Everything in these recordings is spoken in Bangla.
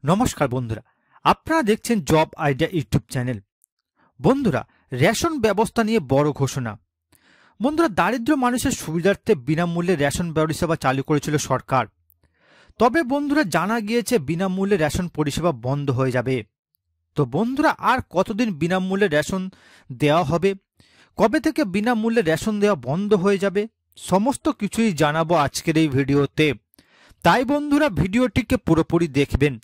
নমস্কার বন্ধুরা, আপনারা দেখছেন জব আইডিয়া ইউটিউব চ্যানেল। বন্ধুরা, রেশন ব্যবস্থা নিয়ে বড় ঘোষণা। বন্ধুরা, দারিদ্র মানুষের সুবিধার্থে বিনামূল্যে রেশন পরিষেবা চালু করেছিল সরকার। তবে বন্ধুরা, জানা গিয়েছে বিনামূল্যে রেশন পরিষেবা বন্ধ হয়ে যাবে। তো বন্ধুরা, আর কতদিন বিনামূল্যে রেশন দেওয়া হবে, কবে থেকে বিনামূল্যে রেশন দেওয়া বন্ধ হয়ে যাবে, সমস্ত কিছুই জানাবো আজকের এই ভিডিওতে। তাই বন্ধুরা, ভিডিওটিকে পুরোপুরি দেখবেন।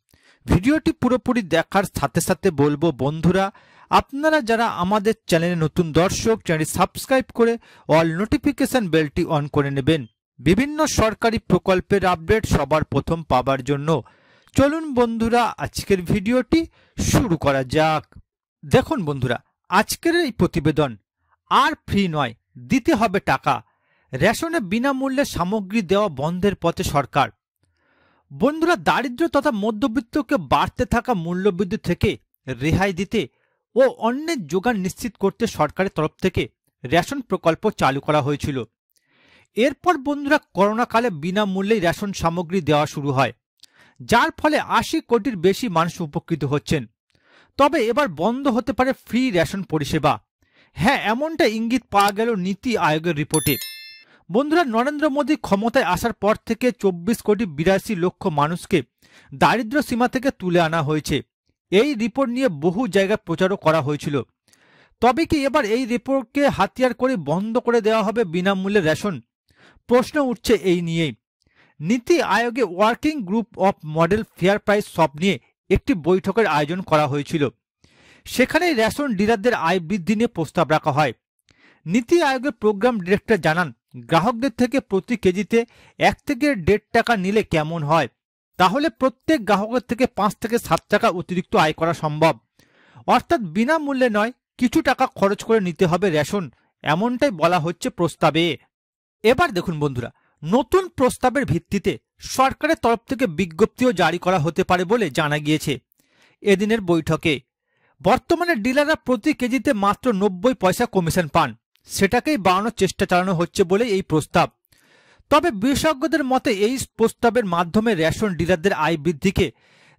ভিডিওটি পুরোপুরি দেখার সাথে সাথে বলবো বন্ধুরা, আপনারা যারা আমাদের চ্যানেলে নতুন দর্শক, চ্যানেলটি সাবস্ক্রাইব করে অল নোটিফিকেশন বেলটি অন করে নেবেন বিভিন্ন সরকারি প্রকল্পের আপডেট সবার প্রথম পাবার জন্য। চলুন বন্ধুরা, আজকের ভিডিওটি শুরু করা যাক। দেখুন বন্ধুরা, আজকের এই প্রতিবেদন আর ফ্রি নয়, দিতে হবে টাকা। রেশনে বিনামূল্যে সামগ্রী দেওয়া বন্ধের পথে সরকার। বন্ধুরা, দারিদ্র তথা মধ্যবিত্তকে বাড়তে থাকা মূল্যবৃদ্ধি থেকে রেহাই দিতে ও অন্যের যোগান নিশ্চিত করতে সরকারের তরফ থেকে রেশন প্রকল্প চালু করা হয়েছিল। এরপর বন্ধুরা, করোনাকালে বিনামূল্যে রেশন সামগ্রী দেওয়া শুরু হয়, যার ফলে ৮০ কোটির বেশি মানুষ উপকৃত হচ্ছেন। তবে এবার বন্ধ হতে পারে ফ্রি রেশন পরিষেবা। হ্যাঁ, এমনটা ইঙ্গিত পাওয়া গেল নীতি আয়োগের রিপোর্টে। বন্ধুরা, নরেন্দ্র মোদী ক্ষমতায় আসার পর থেকে ২৪,৮২,০০,০০০ মানুষকে দারিদ্র্য সীমা থেকে তুলে আনা হয়েছে। এই রিপোর্ট নিয়ে বহু জায়গায় প্রচারও করা হয়েছিল। তবে কি এবার এই রিপোর্টকে হাতিয়ার করে বন্ধ করে দেওয়া হবে বিনামূল্যে রেশন? প্রশ্ন উঠছে এই নিয়েই। নীতি আয়োগে working group of model fair price সব নিয়ে একটি বৈঠকের আয়োজন করা হয়েছিল। সেখানে রেশন ডিলারদের আয় বৃদ্ধি নিয়ে প্রস্তাব রাখা হয়। নীতি আয়োগের প্রোগ্রাম ডিরেক্টর জানান, গ্রাহকদের থেকে প্রতি কেজিতে ১ থেকে ১.৫ টাকা নিলে কেমন হয়? তাহলে প্রত্যেক গ্রাহকের থেকে ৫ থেকে ৭ টাকা অতিরিক্ত আয় করা সম্ভব। অর্থাৎ বিনামূল্যে নয়, কিছু টাকা খরচ করে নিতে হবে রেশন, এমনটাই বলা হচ্ছে প্রস্তাবে। এবার দেখুন বন্ধুরা, নতুন প্রস্তাবের ভিত্তিতে সরকারের তরফ থেকে বিজ্ঞপ্তিও জারি করা হতে পারে বলে জানা গিয়েছে এদিনের বৈঠকে। বর্তমানে ডিলাররা প্রতি কেজিতে মাত্র ৯০ পয়সা কমিশন পান, সেটাকেই বাড়ানোর চেষ্টা চালানো হচ্ছে বলে এই প্রস্তাব। তবে বিশেষজ্ঞদের মতে এই প্রস্তাবের মাধ্যমে রেশন ডিলারদের আয় বৃদ্ধিকে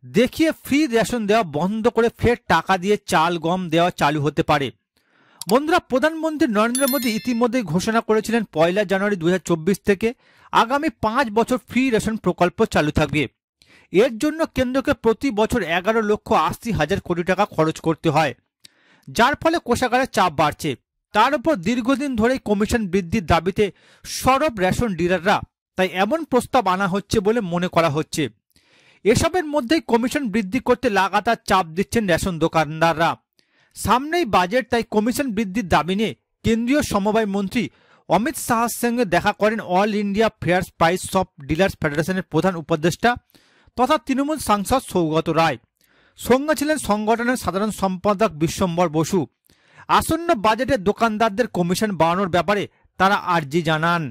দেখিয়ে ফ্রি রেশন দেওয়া বন্ধ করে ফের টাকা দিয়ে চাল গম দেওয়া চালু হতে পারে। বন্ধুরা, প্রধানমন্ত্রী নরেন্দ্র মোদী ইতিমধ্যে ঘোষণা করেছিলেন ১ জানুয়ারি ২০২৪ থেকে আগামী ৫ বছর ফ্রি রেশন প্রকল্প চালু থাকবে। এর জন্য কেন্দ্রকে প্রতি বছর ১১,৮০,০০০ কোটি টাকা খরচ করতে হয়, যার ফলে কোষাগারের চাপ বাড়ছে। তার উপর দীর্ঘদিন ধরেই কমিশন বৃদ্ধির দাবিতে সরব রেশন ডিলাররা, তাই এমন প্রস্তাব আনা হচ্ছে বলে মনে করা হচ্ছে। এসবের মধ্যেই কমিশন বৃদ্ধি করতে লাগাতার চাপ দিচ্ছেন রেশন দোকানদাররা। সামনেই বাজেট, তাই কমিশন বৃদ্ধির দাবি নিয়ে কেন্দ্রীয় সমবায় মন্ত্রী অমিত শাহের সঙ্গে দেখা করেন all India fair price of dealers ফেডারেশনের প্রধান উপদেষ্টা তথা তৃণমূল সাংসদ সৌগত রায়। সঙ্গে ছিলেন সংগঠনের সাধারণ সম্পাদক বিশ্বম্বর বসু। আসন্ন বাজেটে দোকানদারদের কমিশন বাড়ানোর ব্যাপারে তারা আর্জি জানান।